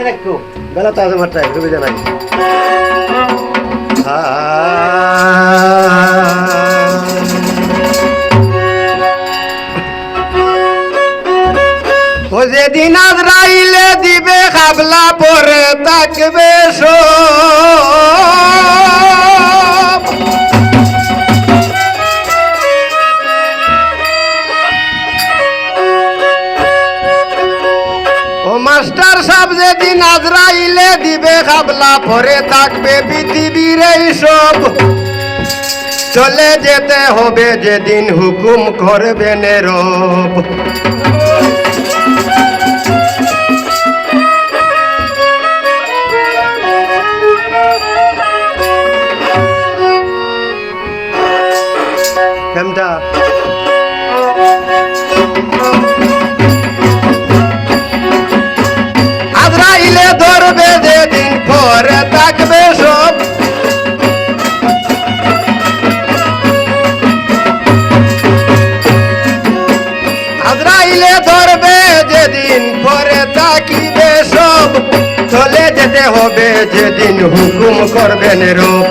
রাখো বেলা তো আছে মাত্রায় সুবিধা নাই ও যেদিন আজরাইলে দিবে খাবলা পরে থাকবে সব ও মাস্টার সাহেব যেদিন আজরাইলে দিবে খাবলা পরে থাকবে পৃথিবীর এই সব চলে যেতে হবে যেদিন হুকুম করবেন রব কেমটা আজরাইলে ধরবে যেদিন পরে থাকবে সব আজরাইলে ধরবে যেদিন পরে থাকিবে সব চলে যেতে হবে যেদিন হুকুম করবেন রব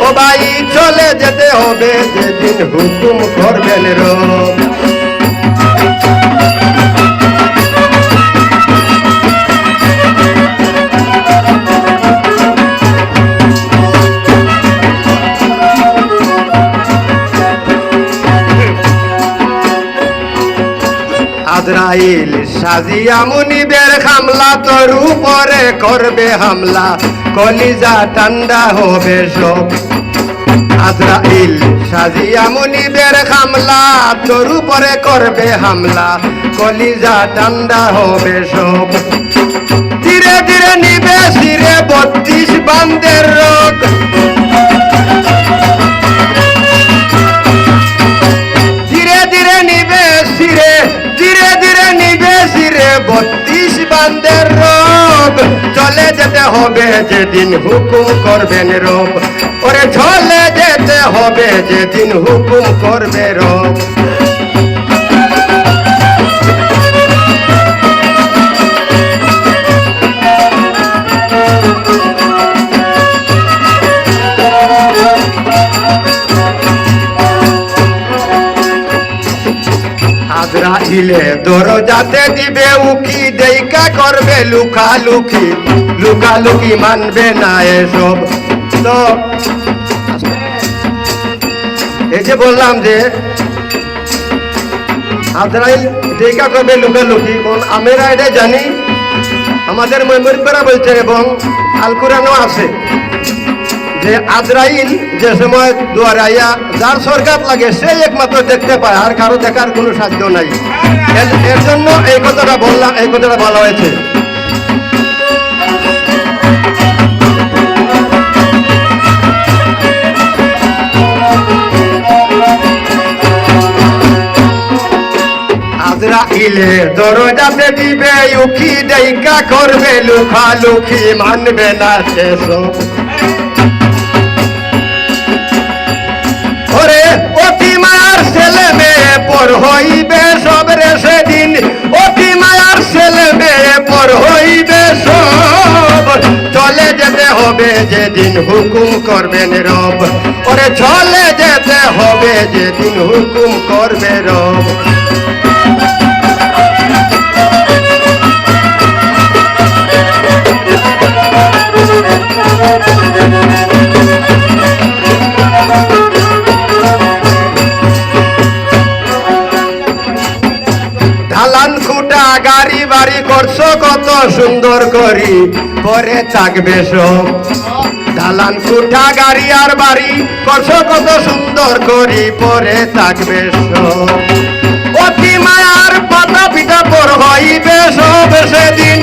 ও ভাই চলে যেতে হবে যেদিন হুকুম করবেন রব আজরাইল সাজিয়া মুনিবের খামলা তোর উপরে করবে হামলা কলিজা ঠান্ডা হবে সব আজরাইল সাজিয়া মুনিবের খামলা তোর উপরে করবে হামলা কলিজা ঠান্ডা হবে সব ধীরে ধীরে নিবে সিরে 32 বান্দের রোগ ধীরে ধীরে নিবে সিরে 32 বান্দের রোগ চলে যেতে হবে যেদিন হুকুম করবেন রব ওরে চলে যেতে হবে যেদিন হুকুম করবে রব আজরাইলে দরজাতে দিবে উকি দেইকা করবে লুকালুকি লুকালুকি মানবে না এসব তো এই যে বললাম যে আজরাইল দেইকা করবে লুকালুকি কোন আমরা এটা জানি আমাদের মেমরিরা বলছে এবং আল কোরআনও আছে যে আজরাইল যে সময় দুয়ারাইয়া যার সরকার লাগে সেই একমাত্র দেখতে পায় আর কারো দেখার কোনো সাধ্য নাই এর জন্য এই কথাটা বললাম এই কথাটা বলা হয়েছে আজরাইলে দরজাতে দিবে উকি দেইকা করবে লুকালুকি মানবে না সেসব অতি মায়ার ছেলে মেয়ে পর হইবে সব রে সেদিন অতি মায়ার ছেলে মেয়ে পর হইবে সব চলে যেতে হবে যেদিন হুকুম করবেন রব ওরে চলে যেতে হবে যেদিন হুকুম করবে রব ঢালান খুঁটা গাড়ি বাড়ি করছো কত সুন্দর করি পরে থাকবে সব ঢালান খুঁটা গাড়ি আর বাড়ি করছো কত সুন্দর করি পরে থাকবে সব অতি মায়ার পাতা পিতা পর হইবে সব সেদিন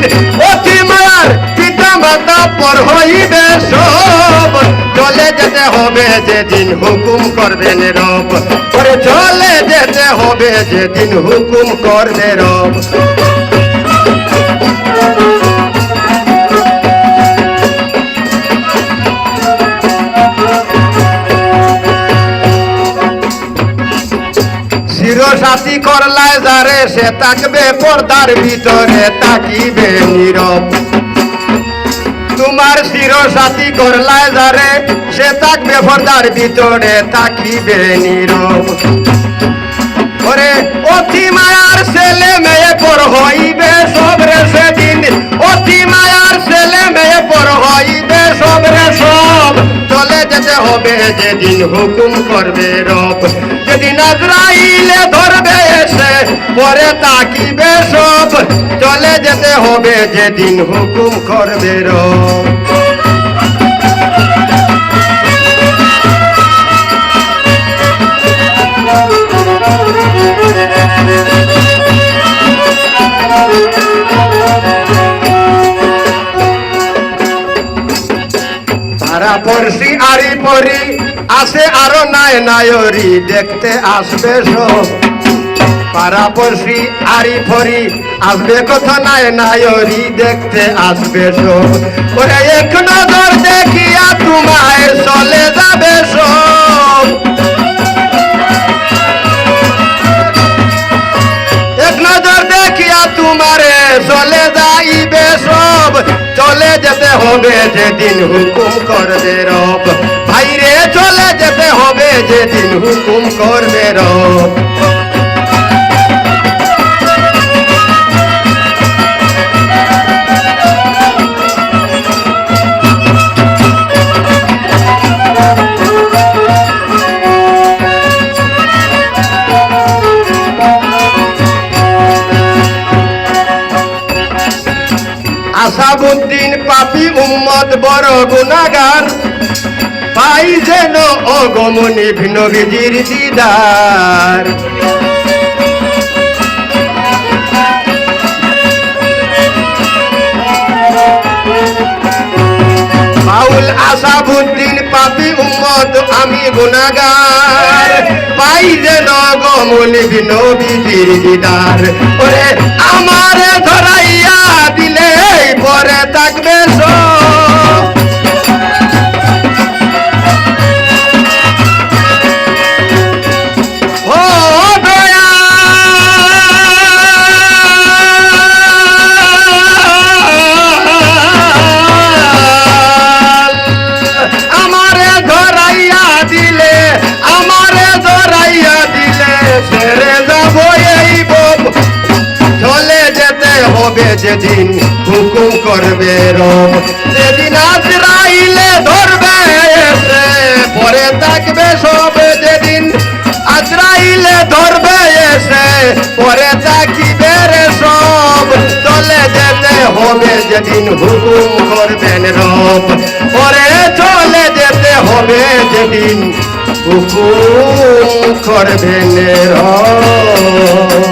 অতি মায়ার পিতা মাতা পর হইবে সব চলে যেতে হবে যেদিন হুকুম করবেন রব পরে চলে যেতে হবে যেদিন হুকুম করবে রব চিরসাথী করলায় যারে সে থাকবে পর্দার ভিতরে তাকিবে নীরব তোমার চির সাথী করলায় যারে সে থাকবে পর্দার ভিতরে থাকিবে নীরব ওরে অতি মায়ার ছেলে মেয়ে পর হইবে সবরে সেদিন অতি মায়ার ছেলে মেয়ে পর হইবে সবরে সব চলে যেতে হবে যেদিন হুকুম করবে রব যেদিন আজরাইলে ধরবে এসে পরে তাকিবে সব চলে যেতে হবে যেদিন হুকুম করবে রব তারা পড়শি আরি পরি আসে আরো নাই নায়রি দেখতে আসবে সব পারা পড়শি আরি ফরি আসবে কথা নাই নায়রি দেখতে আসবে সব ওরে এক নজর দেখিয়া তোমায় চলে যাবে সব এক নজর দেখিয়া তোমারে চলে যাইবে সব চলে যেতে হবে যেদিন হুকুম করবে রব ভাইরে চলে যেতে হবে যেদিন হুকুম করবে রব আসাবুদ্দিন পাপী উম্মত বড় গুনাহগার পাই যেন অগমনী নবীজির দিদার বাউল আসাবুদ্দিন পাপী উম্মত আমি গুনাহগার পাই যেন অগমনী নবীজির দিদার ওরে আমারে ধরাইয়া দিলে পরে থাকবে সব ও দয়া আমারে ধরাইয়া দিলে ছেড়ে যাব এই বব চলে যেতে হবে যেদিন হুকুম করবে রব যেদিন আজরাইলে ধরবে এসে পরে থাকবে সব যেদিন আজরাইলে ধরবে এসে পরে থাকিবে রে সব চলে যেতে হবে যেদিন হুকুম করবেন রব পরে চলে যেতে হবে যেদিন হুকুম করবেন রব